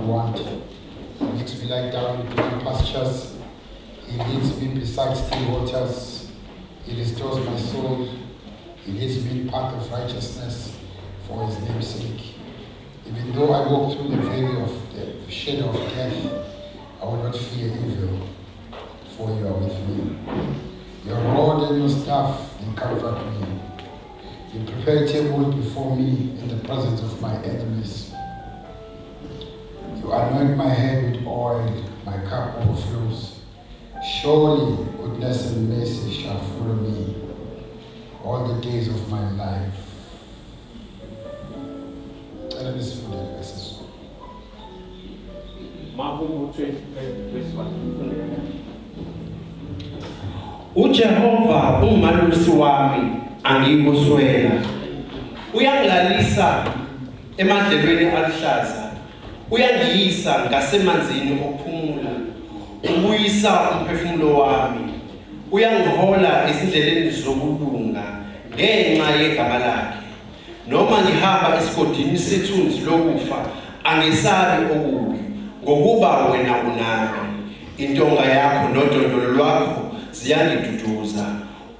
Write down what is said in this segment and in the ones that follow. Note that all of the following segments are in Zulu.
want. He makes me lie down in green pastures. He leads me beside still waters. He restores my soul. He leads me in path of righteousness for his name's sake. Even though I walk through the valley of the shadow of death, I will not fear evil, for you are with me. Your rod and your staff, they comfort me. You prepare a table before me in the presence of my enemies. You anoint my head with oil, my cup overflows. Surely goodness and mercy shall follow me all the days of my life. And this is for the verses. uJehova umalusi wami angikuswela. Uyangilalisa emadlelweni aluhlaza. Uyangiyisa ngasemanzini okuphumula. Ubuyisa umphefumulo wami. Uyangihola ezindleleni zokulunga ngenxa yegama lakhe. Noma ngihamba esigodini sethunzi lokufa, angesabi okubi, ngokuba wena unami. Intonga yakho nodondolo lwakho ziyangiduduza.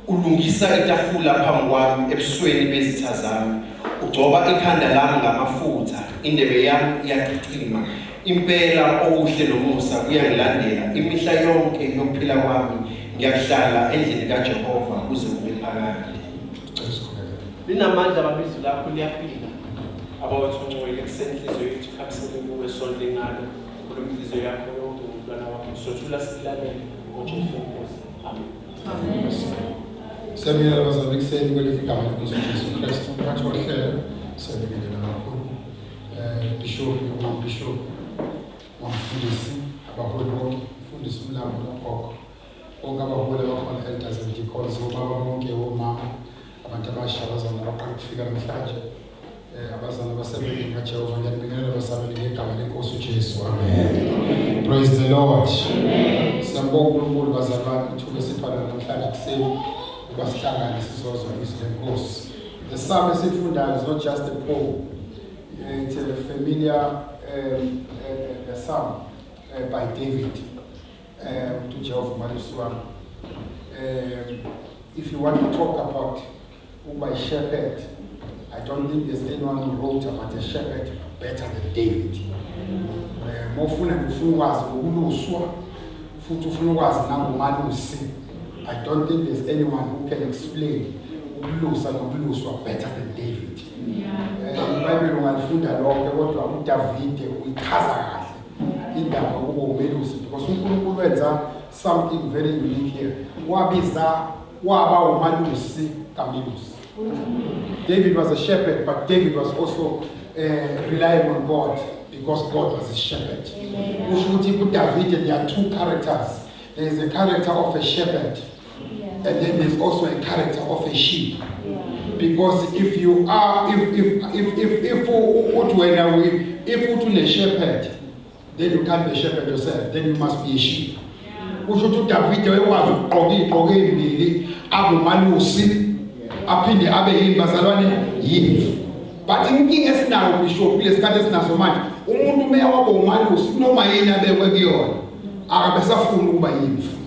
Ulungisa itafula phambi kwami ebusweni bezitha zami. Ugcoba ikhanda lami ngamafutha, indebe yami iyaqiqima. Impela okuhle nomusa kuyangilandela imihla yonke yokuphila kwami. Ngiyahlala endlini kaJehova kuze kube phakade. Linamandla ababizo lakho liyafika. Abawathunqwele kusenhliziyo yethu khamisele kuwe sonke ngalo. Kulomhliziyo yakho yonke umntwana wakho. Sothula silalele ngoJesu Kristu. Amen. Amen. Semiyela bazalwane ekuseni kwelithi igama likaJesu Kristu. Phakathi kohlelo siyabingelela kakhulu. Bishop wamfundisi abaholi bonke, mfundisi umlambo nogogo. Bonke abaholi abakhona elders and deacons, obaba bonke, omama, abantu abasha abazalwane abaqala ukufika namhlanje. Abazalwane abasebenzi kaJehova ngiyabingelela abasabeli ngegama lenkosi uJesu. Amen. Praise the Lord. Amen. Siyabonga uNkulunkulu bazalwane ithuba esiphala namhlanje kuseni ukuba sihlangane sizozwa izwi lenkosi. The psalm esifundayo is not just a poem. It's a familiar psalm by David to Jehovah Malusi wami. If you want to talk about a shepherd, I don't think there's anyone who wrote about a shepherd better than David. I don't think there's anyone who can explain better than David. Bible ungafunda lonke kodwa uDavide uyichaza kahle indaba ukuba umelusi because uNkulunkulu wenza something very unique here. Waba umalusi kamelusi. David was a shepherd, but David was also relying on God because God was his shepherd. David, there are two characters. There is a character of a shepherd, and then there's also a character of a sheep. Because if you are, if you're a shepherd, then you can't be a shepherd yourself. Then you must be a sheep. But in King Esna, we show please cut us now so much. Umuntu meya wabo umalusi noma yena abekwe kuyona akabesafuna ukuba yimfu.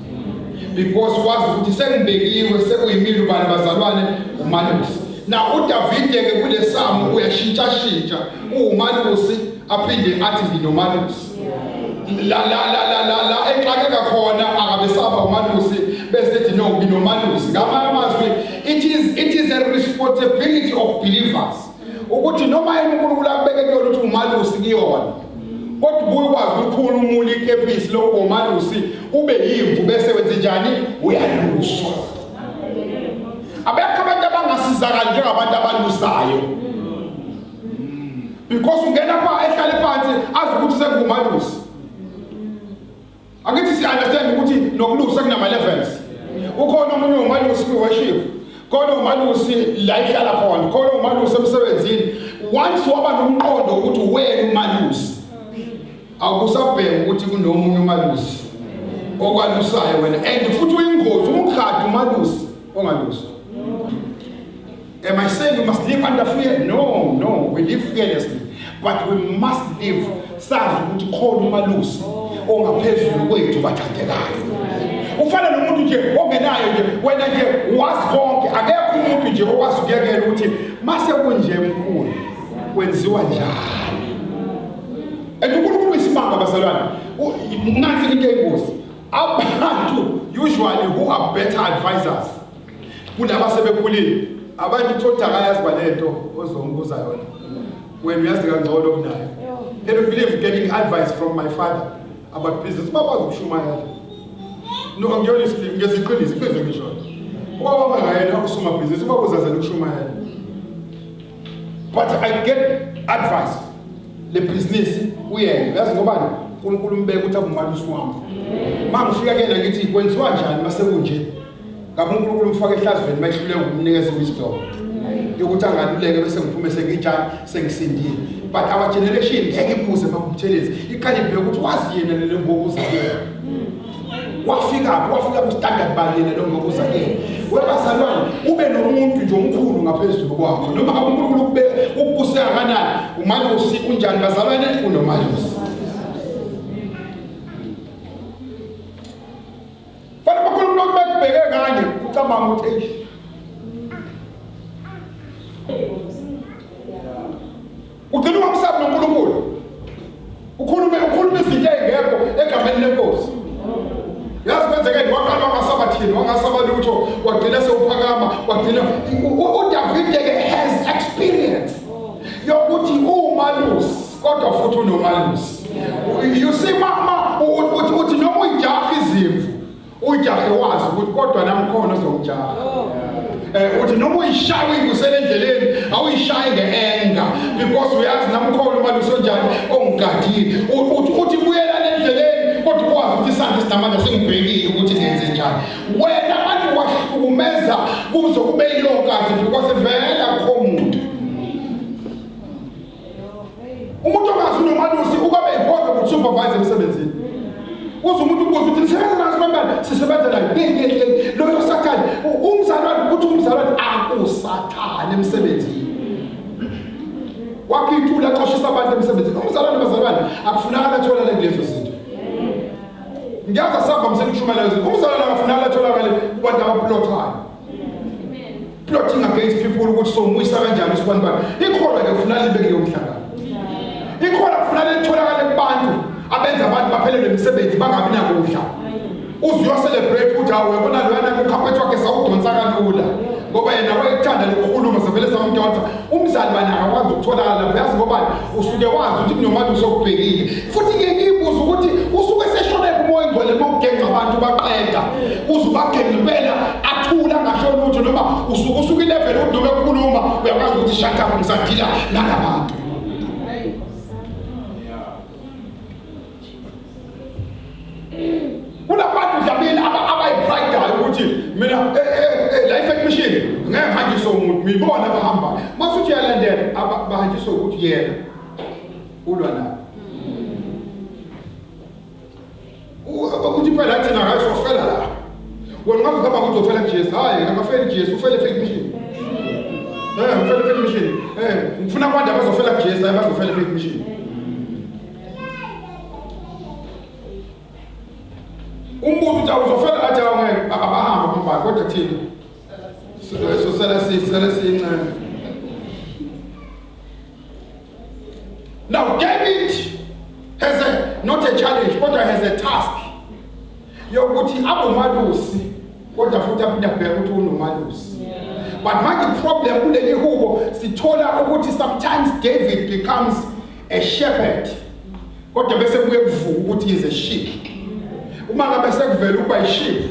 Because wazi ukuthi sengibekiwe sekuyimilo bani bazalwane umalusi. Now uDavide ke kule psalm uyashintsha umalusi aphinde athi nginomalusi. La exake kakhona akabesaba umalusi bese ethi no nginomalusi. Ngamanye amazwi it is a responsibility of believers. Ukuthi noma uNkulunkulu akubeke kuyona ukuthi umalusi kuyona. Kodwa ubuye kwazi ukukhula umuli ikepisi lokho umalusi ube yimvu bese wenze njani uyaluswa. Abekho abantu abangasizakala njengabantu abalusayo. Because ungena pha ehlale phansi azi ukuthi sengumalusi. Akithi si understand ukuthi nokulusa kunama levels. Ukhona umunye umalusi ku worship. Khona umalusi la ihlala khona. Khona umalusi emsebenzini. Once waba nomqondo ukuthi wena umalusi. Awusabheka ukuthi kunomunye umalusi okwalusayo wena and futhi uyingozi umkhadi umalusi ongalusi. Am I saying you must live under fear? No, we live fearlessly, but we must live sazi ukuthi khona umalusi ongaphezulu kwethu bathandekayo. Ufana nomuntu nje ongenayo nje, wena nje wazi konke, akekho umuntu nje okwazi ukuyekela ukuthi mase kunje mkhulu kwenziwa njani. uNkulunkulu uyisimanga bazalwane. Nansi into engozi. Abantu usually who are better advisors kulaba sebekhulile, abantu thoda akayazi balento ozombuza yona. When uyazi kangcono kunayo. They don't believe getting advice from my father about business. Baba ukushumayela. No, ngiyolisi ngeziqiniso phezulu ngisho. Ubaba ngayena usuma business, ubaba uzazela ukushumayela. But I get advice. Le business uyena, uyazi ngobani? uNkulunkulu umbeke ukuthi abumalusi wami. Mangifika ke ngithi kwenziwa njani mase kunje? Ngabe uNkulunkulu umfaka ehlazweni mayihlule ukumnikeza wisdom. Yokuthi angaluleke bese ngiphume sengitshani sengisindile. But our generation ngeke ibuze bakubuthelezi. Iqale ibheke ukuthi wazi yena le ngokuza yena. Wafika ku standard bani yena lo ngokuza yena. Webazalwane ube nomuntu nje omkhulu ngaphezulu kwakho. Noma uNkulunkulu ukubuseka kanani, umalusi unjani bazalwane unomalusi. Fana bakulu lokubheke kanye ucabanga ukuthi ugcina ungamsabi noNkulunkulu. Ukhulume izinto ezingekho egameni lenkosi. Yazi kwenzeke waqala wangasabathini, wangasaba lutho, wagcina sewuphakama, wagcina uDavid has experience yokuthi umalusi kodwa futhi unomalusi. You see mama uthi noma uyijaha izimvu, uyijahe wazi ukuthi kodwa namkhona ozomjaha. Uthi noma uyishaye uyibusele endleleni awuyishaye ngeenga because uyazi namkhona umalusi onjani ongigadile. Uthi buyela endleleni kodwa ukwazi ukuthi isandla sinamandla singibhekile ukuthi ngenze njani. Wena abantu wahlukumeza kuzo kube yilokati because vele akho umuntu. Umuntu ongazi unomalusi ukabe yibona ukuthi supervisor emsebenzini. Uze umuntu ubuza ukuthi nisebenza naso sisebenza la lo sathane umzalwane ukuthi umzalwane akusathane emsebenzini. Wakhithula xoshisa abantu emsebenzini. Umzalwane bazalwane akufunakala atholakale kulezo zinto. Ngiyaza samba msekushumayela izinto. Umzalwane akufunakala atholakale kubantu abaplothayo. Plotting against people ukuthi somuyisa kanjani usibani bani. Ikholwa ke kufunakala libeke umhlangano. Ikholwa kufunakala litholakale kubantu abenza abantu baphelele imisebenzi bangabi nakudla. Uzwe celebrate ukuthi hawe yabona loyana ukhaphethe wakhe sawudonsa kalula ngoba yena wayethanda lokukhuluma sevele samdonsa. Umzali bani akakwazi ukutholakala lapho. Yazi ngoba usuke wazi ukuthi kunomuntu sokubhekile. Futhi ke ngibuza ukuthi usuke seshona emoya ingcwele mokugenqa abantu baqeda uzubagenqa impela athula ngasho lutho noma usuke level udume ukukhuluma uyakwazi ukuthi shut up ngisadila nalabantu. Kulabantu dlamini abayibrightayo ukuthi mina life mission ngeke hanjiswe umuntu ngibona abahamba masuthi yalandela abahanjiswe ukuthi yena ulwa nayo. Ukuthi phela thina akayisofela la. Wena ngathi ngaba ukuthi ufela kuJesu. Hayi akafeli kuJesu, ufele fake mission. Ufele fake mission. Ngifuna abantu abazofela kuJesu abazofela fake mission. Umbuzo uthi awuzofela athi awungeke abahamba phambili kodwa thina so sala sincane. Now David has not a challenge but has a task yokuthi abomalusi kodwa futhi aphinde abheke ukuthi unomalusi. But manje problem kuleli hubo sithola ukuthi sometimes David becomes a shepherd kodwa bese kuye kuvuka ukuthi he is a sheep. Uma ngabe sekuvela ukuba yiship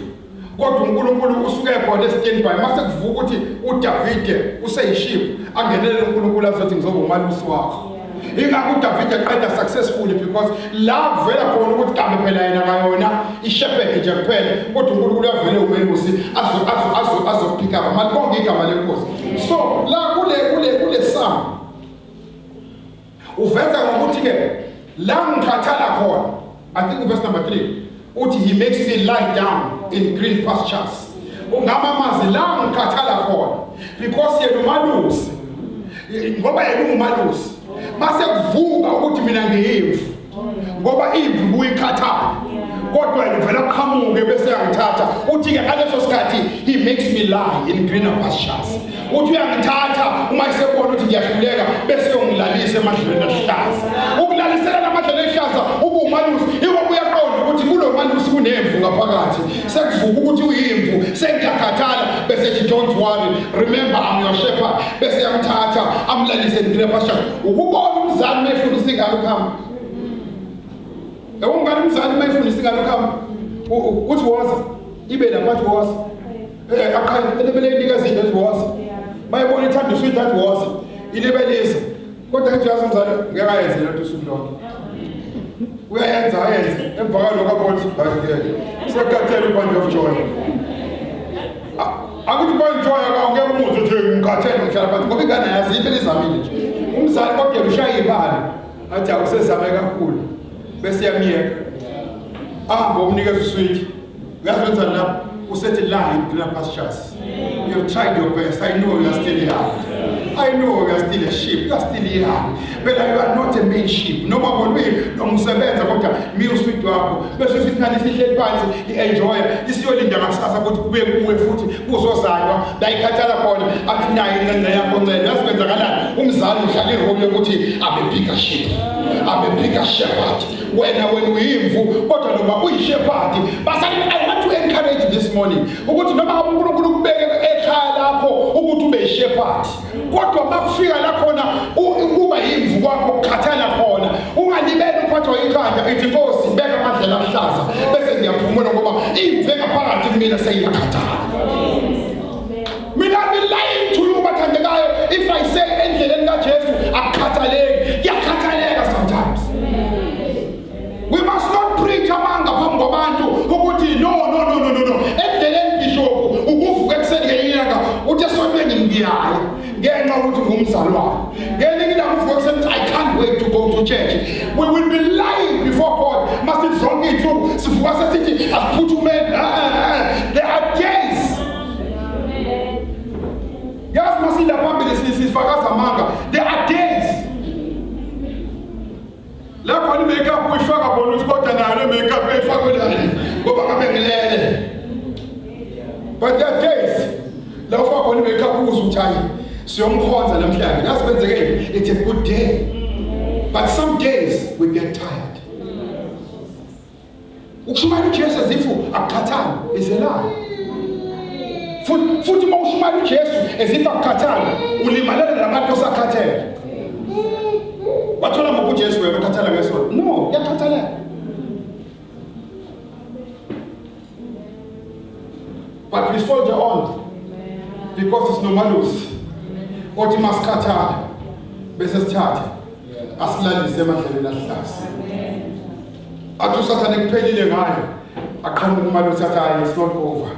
kodwa uNkulunkulu usuke khona eStandby mase kuvuka ukuthi uDavid useyiship angenele uNkulunkulu azothi ngizoba umalusi wakho. Ingakho uDavid aqeda successfully because la kuvela khona ukuthi kambe phela yena ngayona ishepherd nje kuphela kodwa uNkulunkulu uyavele umelusi azopick up malibonke igama lenkosi. So la kule psalm uveza ngokuthi ke la ngikhathala khona I think verse number 3 uthi he makes me lie down in green pastures. Ungamazi la ngikhathala khona because yena umalusi ngoba yena umalusi mase kuvuka ukuthi mina ngiyimvu ngoba imvu buyikhathala kodwa ivela qhamuke bese yangithatha uthi ke ngaleso sikhathi he makes me lie in greener pastures. Uthi uyangithatha uma esebona ukuthi ngiyahluleka bese uyongilalisa emadlelweni aluhlaza. Ukulalisela namadlelo aluhlaza ubumalusi yiko uyaqonda ukuthi kulo malusi kunemvu ngaphakathi. Sekuvuka ukuthi uyimvu sengiyakhathala bese ethi don't worry, remember I'm your shepherd. Bese yamthatha amlalise in greener pastures. Ukubona umzali mayefundisa ingane ukuhamba. Ungani umzali mayefundisa ingane ukuhamba uthi woza ibe laphathi woza akhaya elebele inika izinto eziwoza mayebona ithanda uswitha athi woza ilebelisa kodwa ethi yazi umzali ngeke ayenze lento usuku lonke uyayenza ayenze emva kwalokho abona ukuthi sekathela uband of joy akuthi uband joy akangeke umuze uthi ngikhathele ngihlala phansi ngoba ingane yazi impela izamile nje umzali kodwa ushaya ibali athi akusezame kakhulu bese yamiyeka ahamba umnikeza uswiti uyazenza lapho usethi lie in greener pastures. You have tried your best. I know you are still young. I know you are still a sheep. You are still young. But you are not a main sheep. No more nomsebenza kodwa uswiti wakho bese usithi nani sihleli phansi i-enjoy isiyolinda ngakusasa ukuthi kube kuwe futhi kuzozalwa dayikhathala khona athi naye incenze yakho ncela yasikwenzakalani umzali uhlala irole ukuthi I'm a bigger sheep. I'm a bigger shepherd. When uyimvu kodwa noma uyishepherd basali I want to encourage this morning ukuthi noma uNkulunkulu kubeke ekhaya lakho ukuthi ube ishepherd kodwa makufika la khona ukuba yimvu kwakho ukukhathala khona ungalibeli uphathwa ikhanda ithi Nkosi beka amadlela aluhlaza bese ngiyaphumula ngoba imvu engaphakathi kumina seyiyakhathala. Mina lying to you bathandekayo if I say endleleni kaJesu akukhathaleki yakhathaleka sometimes. We must not preach amanga phambi kwabantu ukuthi no endleleni bishop ukuvuka ekuseni ngenyanga uthi esontweni ngiyaya ngenxa ukuthi ngumzali wakho ngelinye ilanga uvuka ekuseni I can't wait to go to church. We will be lying before God. Must zonke insuku sivuka sesithi asiphuthume. There are days yazi masila phambili sifakaza amanga. There are days lapho ni makeup uyifaka bona uthi kodwa nayo makeup eyifakwe lana ngoba ngabe ngilele. But there are days la ufaka bona makeup uze uthi hayi siyomkhonza namhlanje yasibenzeke it's a good day. But some days we get tired. Ukushumayela uJesu ezifu akukhathali is a lie. Futhi uma ushumayela uJesu ezifu akukhathali ulimalela nabantu osakhathele. Wathola ngoku uJesu webekhathala ngesonto. No, yakhathala. But we soldier on because it's no malus. Othi masikhathala bese sithatha asilalise emadleleni aluhlaza. Athi usathane kuphelile ngayo aqhamuka umalusi athi hayi it's not over.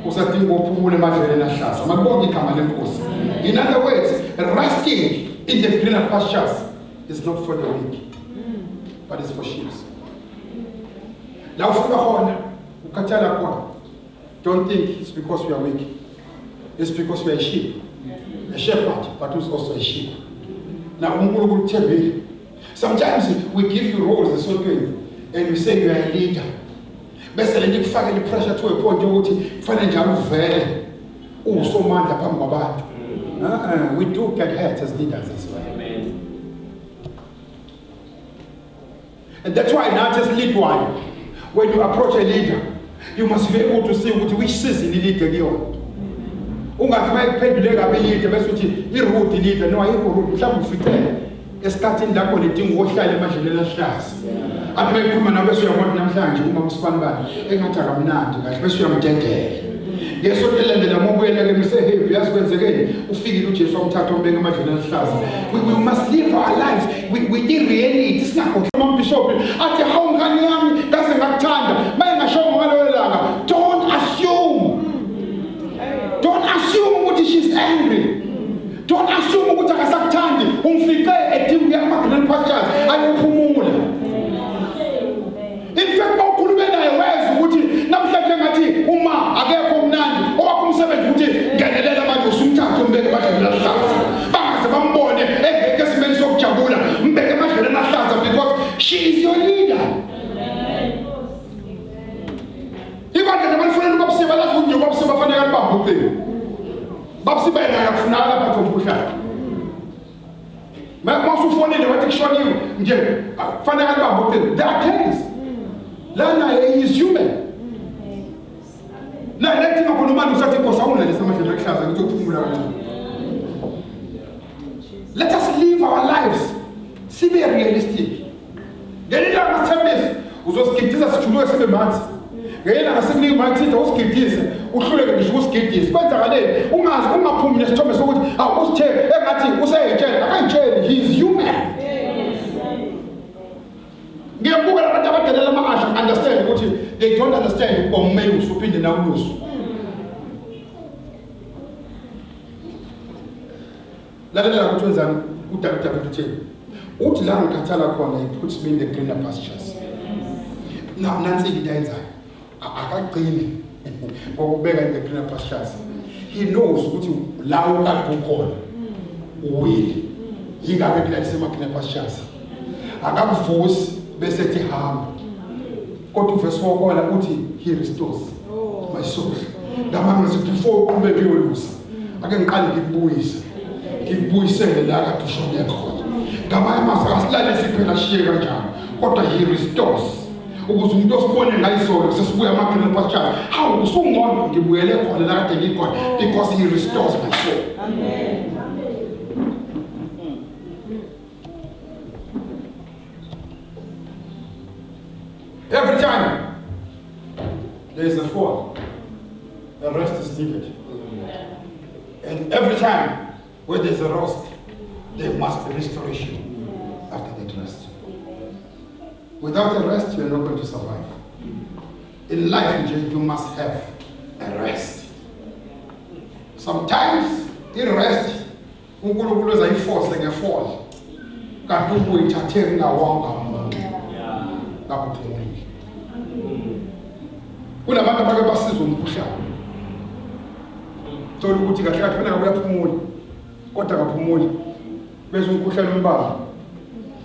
Usadinga ukuphumula emadleleni aluhlaza. Makubonke igama leNkosi. In other words, resting in the greener pastures is not for the weak, but it's for sheep. La ufika khona ukhathala khona. Don't think it's because we are weak. It's because we are a sheep. A shepherd, but who's also a sheep. Now, sometimes we give you roles as and we say you are a leader. Best than the pressure to a point we do get hurt as leaders as well. And that's why not just lead one. When you approach a leader, you must be able to see which season the leader is on. Ungathi bayiphendulela belide bese uthi iroute leader no ayikho route mhlawumbe ufikele esikhathini lapho ledinga ukuhlala emadleleni aluhlaza. Athi bayikhuluma nawe bese uyabona namhlanje uma usibani bani engathi akamnandi kahle bese uyamdedela. Ngesonto elandela mobuyela ke mise happy yasikwenzekeni ufikile uJesu wamthatha umbeka emadleleni aluhlaza. We must live our lives we did reality singakho umbishop athi hawu ngani yami ngase ngakuthanda maye ngashongo ngaloyo langa don't assume ukuthi she's angry. Don't assume ukuthi akasakuthandi umfice edinga yakama-green pastures ayophumula. In fact bawukhulume naye weza ukuthi namhlanje ngathi uma akekho mnandi owakho umsebenzi ukuthi ngenelela abantu usumthathe umbeke emadleleni aluhlaza bangaze bambone engeke esimeni sokujabula mbeke emadleleni aluhlaza because she is your lilayo. Ibandla labafanele babisiba lazi ukuthi babisiba bafanele libambe uphelo. Babisiba yena akafunaka lapha komkhuhlane. Masufonele wathi kushoniwe nje kufanele libambe uphelo. There are cases. Lana he is human. Na lethi ngakhuluma usathi inkosi awunalisa amandla akuhlaza ukuthi uphumula kancane. Let us live our lives. Sibe realistic. Ngelila ngasithembisa uzosigidisa sijuluke sibe manzi. Ngelila ngasemini mathitha usigidise uhluleke ngisho usigidise. Kwenzakaleni ungazi ungaphumi nesithombe sokuthi usithe engathi useyitshela akayitsheli, he is human. Ngiyabuka labantu abadelela ama-asha understand ukuthi they don't understand omele usuphinde nawulusu. Lalela ukuthi wenzani uDr. Utheni. Uthi la ngikhathala khona it puts me in the greener pastures. Nansi into ayenzayo. Akagcini ngokubeka in the greener pastures. He knows ukuthi la ukade ukhona uwile. Yingakho ekulalisema greener pastures. Akakuvusi bese ethi hamba. Kodwa uverse 4 kola uthi he restores my soul. Ngamanga sithi before uqhubeke uyolusa. Ake ngiqale ngikubuyise. Ngikubuyisele la kade ushone khona. Ngamanye amazwi asilale siphela shiye kanjalo. Kodwa he restores. Ukuze umuntu osibone ngayizolo sesibuya ama-green pastures. Hawu usungcono ngibuyele khona la kade ngikhona because he restores my soul. Amen. Every time there is a fall, the rest is needed. And every time where there is a rest, there must be restoration after that rest. Without a rest, you are not going to survive. In life, you must have a rest. Sometimes, in rest, uNkulunkulu uzayiforce ngefall. Kanti ubuyithathe ngawanga ngakuphumula. Kunabantu abake basizwe umkhuhlane. Thola ukuthi kahle kahle kufanele uyaphumula. Kodwa akaphumuli. Bese umkhuhlane umbamba.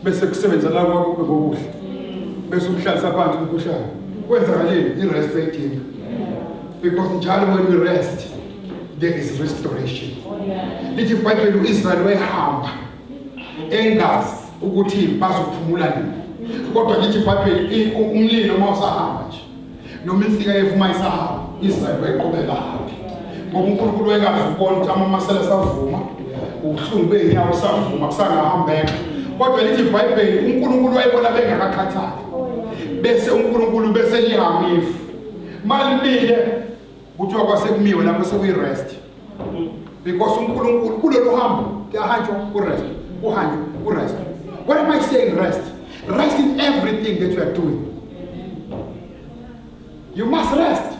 Bese kusebenza la kwakho ngokuhle. Bese umhlalisa phansi umkhuhlane. Kwenzakaleni irest ayidinga. Because njalo when we rest, there is restoration. Lithi iBhayibheli uIsrael wayehamba engazi ukuthi bazophumula nini. Kodwa lithi iBhayibheli umlilo mawusahamba nje. Noma insika yevuma isahamba, Israel wayeqhubeka happy. Ngoba uNkulunkulu wayekazi ukubona ukuthi amamasela savuma, ubuhlungu beenyawo savuma kusangahambeka. Kodwa lithi iBhayibheli uNkulunkulu wayebona bengakakhathali. Bese uNkulunkulu bese lihamifu. Malibile kuthiwa kwasekumiwe lapho sekuyirest. Because uNkulunkulu kulolu hambo kuyahanjwa kurest, kuhanjwa kurest. What am I saying rest? Rest in everything that you are doing. You must rest.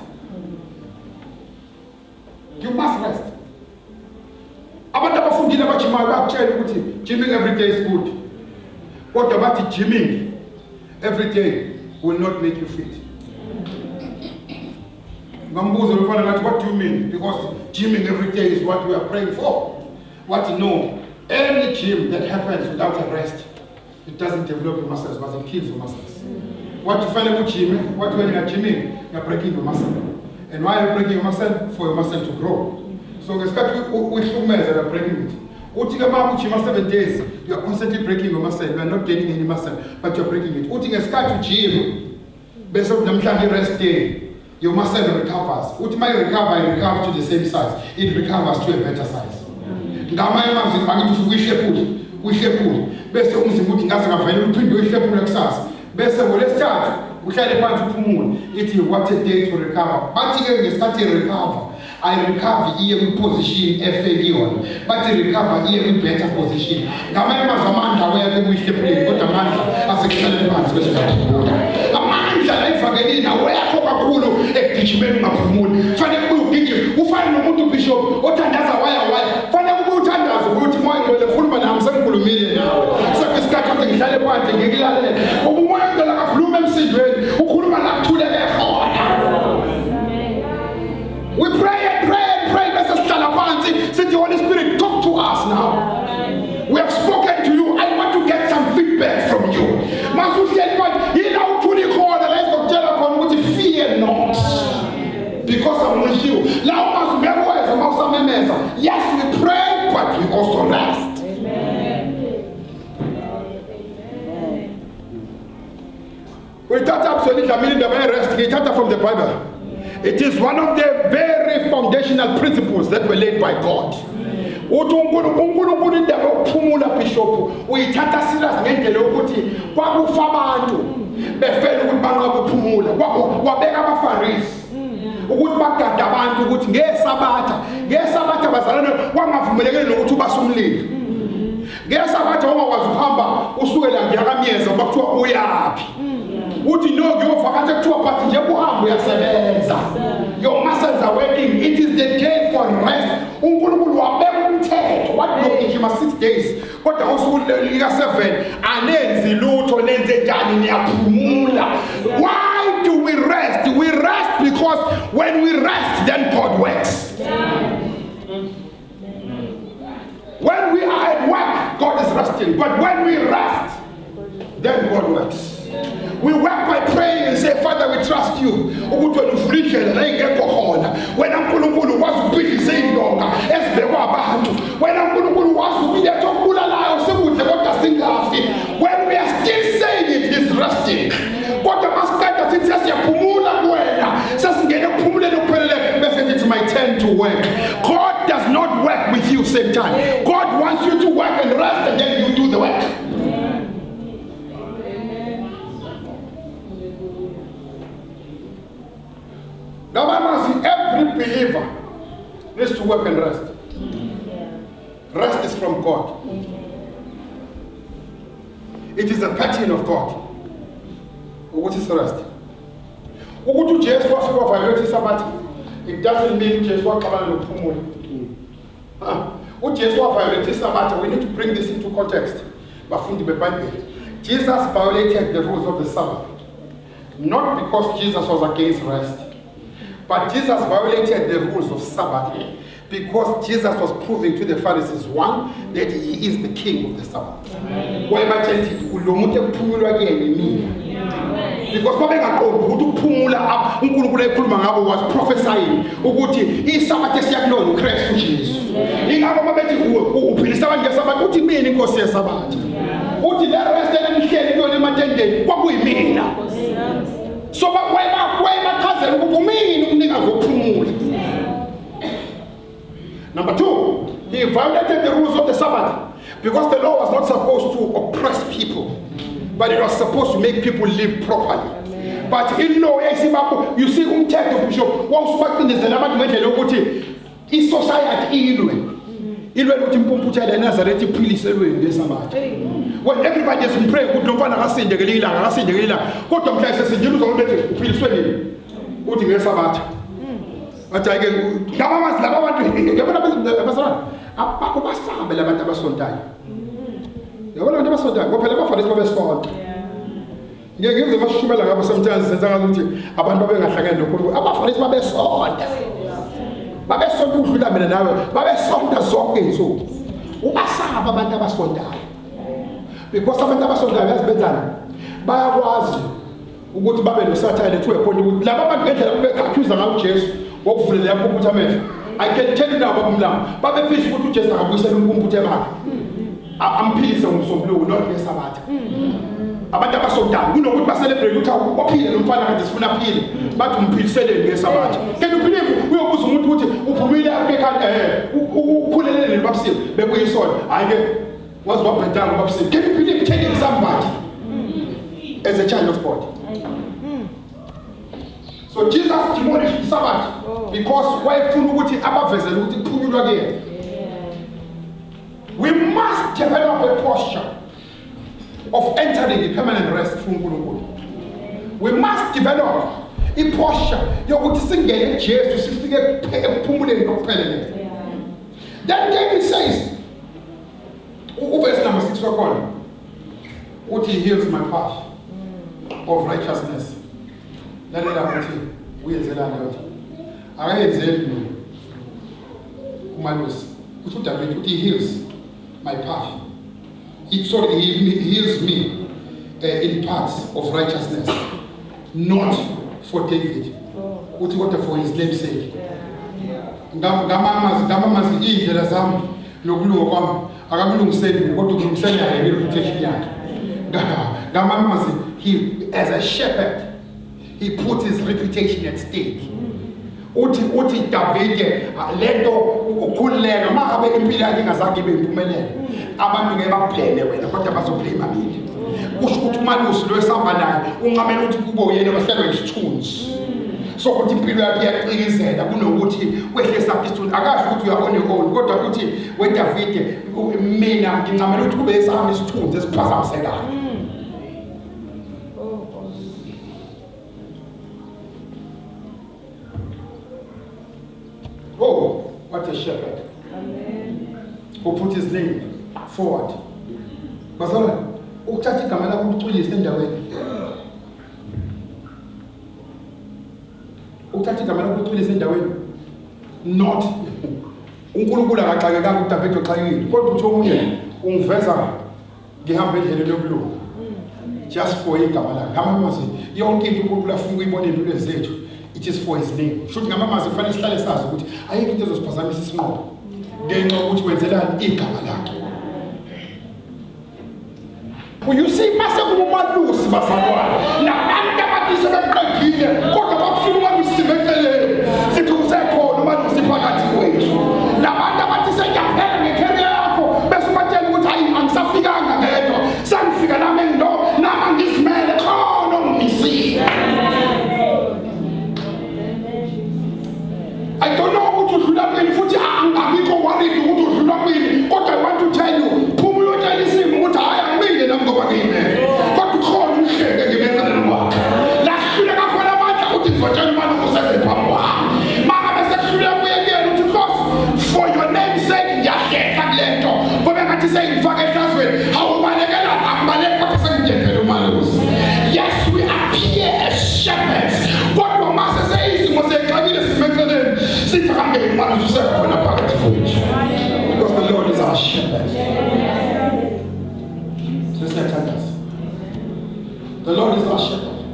You must rest. Abantu abafundile abajimayo bakutshela ukuthi gymming every day is good. Kodwa bathi gymming every day will not make you fit. Ngambuzo lofana ngathi what do you mean? Because gymming every day is what we are praying for. What you know, any gym that happens without a rest, it doesn't develop your muscles, but it kills your muscles. What you find about gymming, what when you are gymming, you are breaking your muscle. And why are you breaking your muscle? For your muscle to grow. So we start with humans that are breaking it. Utika ma uchima 7 days, you are constantly breaking your muscle. You are not gaining any muscle, but you are breaking it. Utika start to gym, based on the rest day, your muscle recovers. Utima recover, it recovers to the same size. It recovers to a better size. Ngamanye amazwi bangithi uyishepule bese umzimba uthi ngaze ngavele uphinde uyishepule kusasa bese ngolesithathu uhlale phansi uphumule ithi what a day to recover. Bathi ke ngesikhathi recover I recover iye kwiposition efeyiyona bathi recover iye kwi-better position. Ngamanye amazwi amandla awekho ekuyishepuleni kodwa amandla asekuhlaleni phansi kwesikhumbulo. Amandla la ifakelini awekho kakhulu ekugijimeni ungaphumuli. Fanele ugijime ufane nomuntu bishop othandaza waya fanele uthandaza ukuthi moya ngcwele khuluma nami sengikhulumile nawe. Sekwesikhathi ukuthi ngihlale phansi ngikulalele. Umoya ngcwele akakhuluma emsindweni ukhuluma la kuthuleke khona. We pray and pray and pray. Let's stand up and say, the Holy Spirit, talk to us now. We have spoken to you. I want to get some feedback from you. Masu said, but Uyithatha from the Bible. It is one of the very foundational principles that were laid by God. Uthi uNkulunkulu indaba yokuphumula bishop uyithatha serious ngendlela yokuthi kwakufa abantu befela ukuthi banqabe ukuphumula. Wabeka abaFarisi ukuthi bagada abantu ukuthi ngesabatha bazalwane wangavumelekile nokuthi ubasumlilo. Ngesabatha ongakwazi ukuhamba usuke la ngiyakamyeza bakuthiwa uyapi. Uthi no ngiyovakatha kuthiwa but nje uhambo uyasebenza. Your muscles are working. It is the day for rest. uNkulunkulu wabeka umthetho wathi lokujima 6 days kodwa usuku lika 7 anenzi lutho nenze njani niyaphumula. Why do we rest? We rest because when we rest then God works. When we are at work God is resting, but when we rest then God works. We work by praying and say, Father, we trust you. Ukuthi wena ufrikele la ingekho khona. Wena uNkulunkulu wazi ukuphilisa indonga ezibekwa abantu. Wena uNkulunkulu wazi ukuletha okubulalayo sikudle kodwa singafi. When we are still saying it, He's resting. Kodwa masiqeda sithi siyaphumula kuwena. Sesingene ekuphumuleni okuphelele bese it's my turn to work. God does not work with you same time. God wants you to work and rest and then you do the work. Now I must see every believer needs to work and rest. Rest is from God. It is a pattern of God. What is rest? It doesn't mean Jesus we need to bring this into context. Jesus violated the rules of the Sabbath. Not because Jesus was against rest. But Jesus violated the rules of Sabbath because Jesus was proving to the Pharisees, one, that He is the king of the Sabbath. Because was prophesying so why Number 2, He violated the rules of the Sabbath because the law was not supposed to oppress people, but it was supposed to make people live properly. But in law, you see, when everybody is praying, because abantu abasondayo yazibenzana bayakwazi ukuthi babe nosathane to a point ukuthi laba abantu ngendlela bebekhacuza ngayo uJesu wokuvulela yakho amehlo. I can tell you now babumlamo babefisa ukuthi uJesu akabuyisele umpumputhe bakhe amphilise ngomsombuluko not ngesabatha. Abantu abasondayo kunokuthi baselebrate ukuthi uphile nomfana kade sifuna aphile bathi umphilisele ngesabatha. Can you believe uyobuza umuntu ukuthi uphumile ekhanda ukhulelele babusile bekuyisona hayi was what went down. Can you believe telling somebody as a child of God? So Jesus demolished the Sabbath because we must develop a posture of entering the permanent rest from Gulu. We must develop a posture. Then David says, verse number 6 what He heals my path of righteousness. What He heals my path. He heals me in paths of righteousness, not for David. What for his name's sake. he, as a shepherd, he put his reputation at stake. Uthi Davide lento ukukhuleka makabe impilo yakhe ingazange ibe impumelelo abantu ngeke bablame wena kodwa bazoblame mina kusho ukuthi uMalusi lo esihamba naye unqamela ukuthi kube uyena ohlelwa isithunzi sokuthi impilo yakhe iyaqikizela kunokuthi wehle sakhe isithunzi akasho ukuthi uya on your own kodwa uthi weDavide mina nginqamela ukuthi kube esami isithunzi esiphazamisekayo. Oh, what a shepherd. Amen. Who put his name forward. Bazalwane, ukuthatha igama lakho ukucwilisa endaweni. Ukuthatha igama lakho ukucwilisa endaweni. Not uNkulunkulu akaxakekanga uDavide oxakekile. Kodwa uthi omunye ungiveza ngihamba endleleni yokulunga. Just for igama lakhe. Ngama mase yonke into uNkulunkulu afuna ukuyibona empilweni zethu. It is for his name. Should ngamamazi kufanele sihlale sazi ukuthi ayikho into ezosiphazamisa isinqobo. Ngenxa ukuthi wenzelani igama lakhe. You see mase kuMalusi bazalwane. Nabantu abathi sebeqedile kodwa bafuna uMalusi sibekelele. Sithi kusekhona uMalusi phakathi kwethu. Nabantu abathi seyaphela ngecareer yakho bese ubatshela ukuthi hayi angisafikanga ngedwa. Sangifika nami ndo nama ngizimele khona ongibisile. I don't know what to do that when futhi angikho worried ukuthi udlula kwini kodwa I want to tell you phuma uyotshela isimo ukuthi hayi angibile nami ngoba ngiyimele kodwa ukhona umhleke ngemeceleni kwakhe lahlule kakhona amandla ukuthi ngizotshela imali kusese phambi kwami maka bese kuhlula kuyekela ukuthi Nkosi for your name's sake ngiyahleka kulento ngoba ngathi sengifaka ehlazweni awubalekela akubaleki kodwa sengijethele uMalusi. Yes, we appear as shepherds kodwa mase seyizimo seyixakile simeceleni sithi kambe imali usekhona phakathi kwethu because the Lord is our shepherd. The Lord is our shepherd.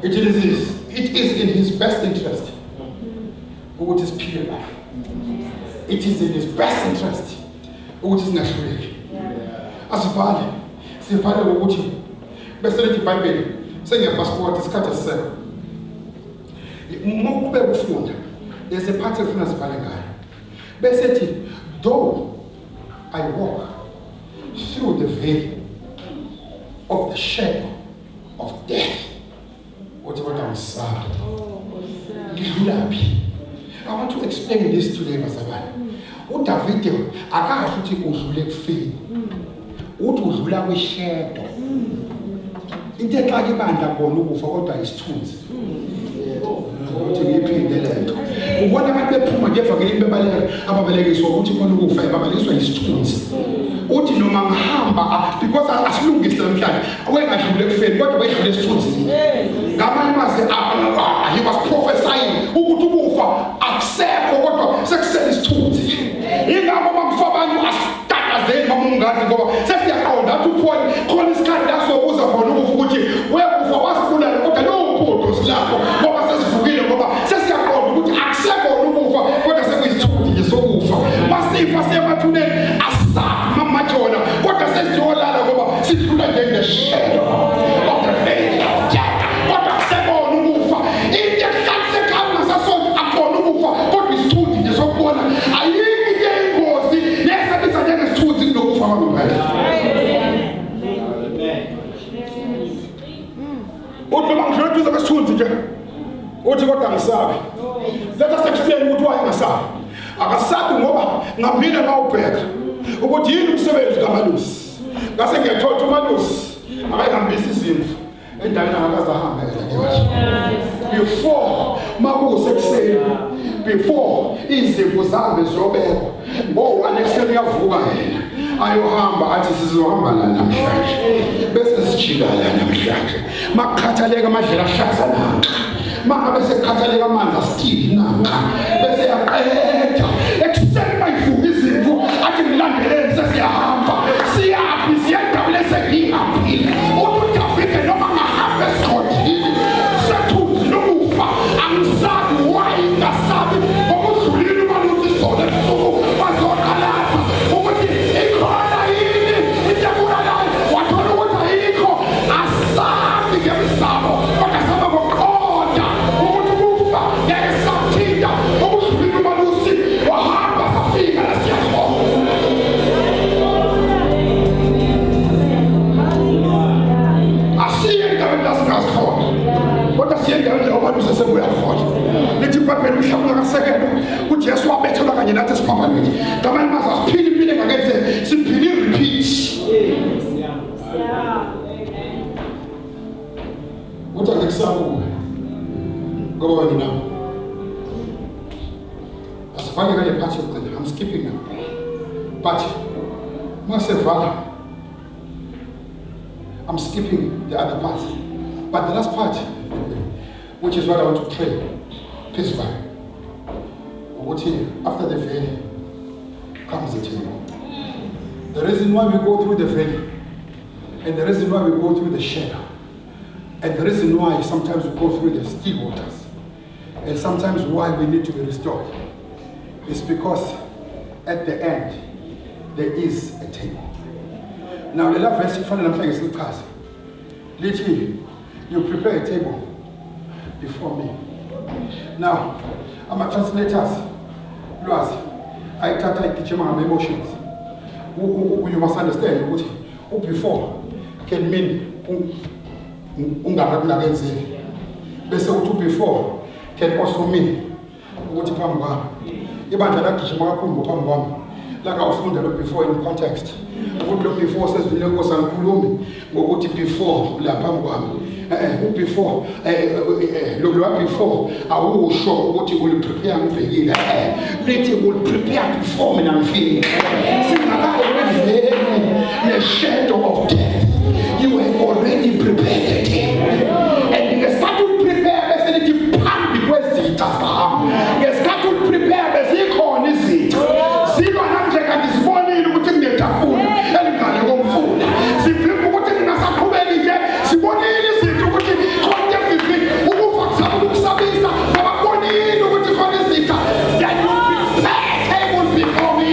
It is in his best interest ukuthi siphile life. It is in his best interest ukuthi singahluleki. Asivale sivale ukuthi bese lithi iBhayibheli sengiyapassport isikhathi asisekho. Mukube kufunda there's a part efuna sibhale ngayo bese ethi though I walk through the valley of the shadow of death uthi kodwa ngisaba ngidlulapi. I want to explain this today bazalwane. uDavide akasho ukuthi udlule kufeni uthi udlula kweshadow. Into exake ibandla kona ukufa kodwa isithunzi. Ukuthi ngiphinde lento. Ubona abantu bephuma ngevangeli bebaleka ababalekiswa ukuthi khona ukufa babalekiswa isithunzi. Uthi noma ngihamba because asilungise namhlanje awengadlule kufeni kodwa bayidlule isithunzi. Ngamanye mase he was prophesying ukuthi ukufa akusekho kodwa sekusele isithunzi. Ingakho bamfa abantu asitatazeni bamungadi ngoba sesiyaqonda ukuthi uPaul khona isikhathi la sokuza khona ukufa ukuthi wekufa wasibulala kodwa lo mphoto silapho ngoba sesivukile ngoba sesiyaqonda ukuthi akusekho ukufa kodwa sekuyisithunzi nje sokufa. Masifa semathuneni asabi mamajona kodwa sesiyolala ngoba sidlula nje shadow of the face of death. Kodwa akusekho ukufa. Into ehlase khona sasonke akhona ukufa kodwa isithunzi nje sokubona ayikho into engozi lesabisa njengesithunzi kunokufa kwamanje. Uthi noma ngidlula duze kwesithunzi nje uthi kodwa ngisabi. Let us explain ukuthi why ngasabi. Akasabi ngoba ngambile ngawubheka ukuthi yini umsebenzi kaMalusi. Ngase ngiyathola uMalusi akayihambisa izimvu endaweni angakazahamba yena. Before makusekuseni before izimvu zabe zobekwa ngo1 ekuseni uyavuka yena ayohamba athi sizohamba la namhlanje bese sijika la namhlanje makukhathaleka amadlela ahlaza nanqa maka bese kukhathaleka amanzi asithini nanqa bese yaqeda ekuseni bayivuka izimvu athi ngilandeleni sesiyahamba siyaphi siyadabule sengihambile uthi Davide noma ngahamba esiqondile sethuzi lokufa angisabi why ngasabi ngokudlulile uMalusi sona ebusuku bazokhalapha ukuthi ikhona yini intabula layo wathola ukuthi ayikho la singazikhona kodwa siyendaweni abantu sesebuyakhona lithi ibhayibheli mhlawumbe ngasekelwa uJesu wabethelwa kanye nathi esiphambanweni ngamanye amazwi asiphile impilo engakenzeki siphile repeat uthi akusabuke ngoba wena nawe asifane kale part yokugcina I'm skipping now but masevala I'm skipping the other part but the last part which is what I want to pray please why after the valley comes the table. The reason why we go through the valley and the reason why we go through the shadow and the reason why sometimes we go through the still waters and sometimes why we need to be restored is because at the end there is a table. Now the last verse in class, literally, you prepare a table before me. Now, I'm a translator. I teach my emotions. You must understand what before can mean before can also mean what like I found that before in context. What before says we never sang Kulumi, what before La Pamwam, before I will show what you will prepare for you. Let you will prepare to form and feeling. In the shadow of death, you have already prepared the table. And you start to prepare as it because it has you start to prepare as it is it. See what I'm checking this morning, looking at the food. Si people would take us up already, si one is it to put it on everything, who will fuck some Sabisa, our body, who would take on this data, that will prepare table before me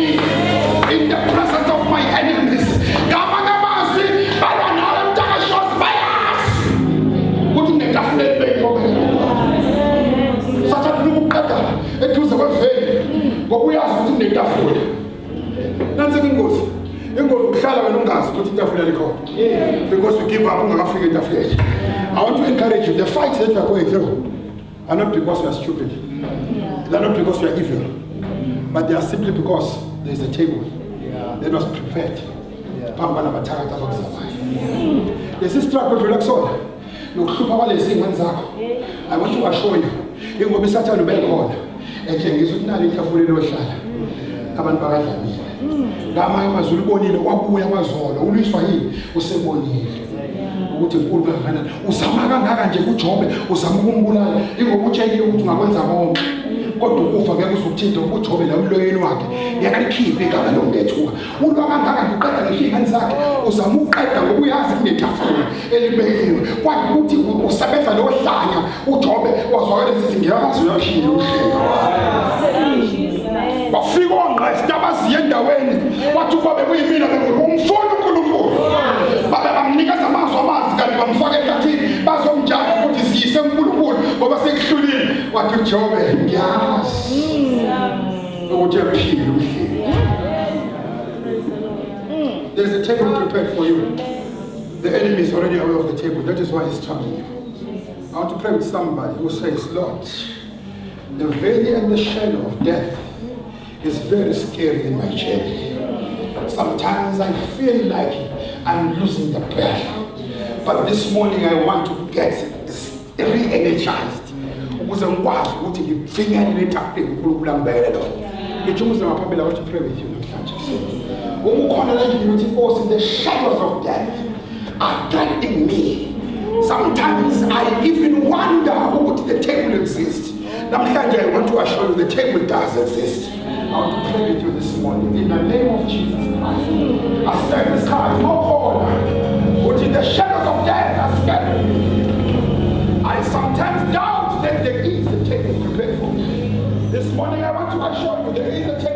in the presence of my enemies. Gamanamasi, Baranam Dashos Bias. What in the definite such a blue cutter, it was a fair, but we are putting the food. That's the thing goes. Because you give up on African affairs. I want to encourage you. The fights that you are going through are not because you are stupid. They are not because you are evil. But they are simply because there is a table that was prepared. There's this struggle to relax on. I want to assure you. You will be such a bad call. And you not Gama mazulu bonile wabuya mazolo uliswa yini usebonile ukuthi inkulu kangakanani usama kangaka nje kuJobe uzama ukumbulala ingokutshela ukuthi ungakwenza konke kodwa ukufa ngeke uzukuthinta uJobe la umloyeni wakhe yakalikhiphe igama lombethuka ulwa kangaka ngiqeda ngishingani zakhe uzama ukuqeda ngokuyazi kunetafula elibekiwe kwathi ukuthi usebenza lo hlanya uJobe wazwakala sithi ngiyazi uyashila uhlelo bafika ongqesta baziye endaweni wathi kwabe kuyimina bengumfuna uNkulunkulu babe bamnikeza amazwi amazi kanti bamfaka ehlathini bazomjaji ukuthi siyise uNkulunkulu ngoba sekuhlulile wathi uJobe ngiyazi ukuthi ephile umhleli. There's a table prepared for you. The enemy is already aware of the table. That is why he's troubling you. I want to pray with somebody who says, Lord, the valley and the shadow of death is very scary in my journey. Sometimes I feel like I'm losing the battle. But this morning I want to get re-energized. I want to pray with you. The shadows of death are guiding me. Sometimes I even wonder what the table exists. I want to assure you the table does exist. I want to pray with you this morning in the name of Jesus Christ. I stand in the sky, no corner, which in the shadows of death are scattered. I sometimes doubt that there is a table prepared for me. This morning I want to assure you there is a table.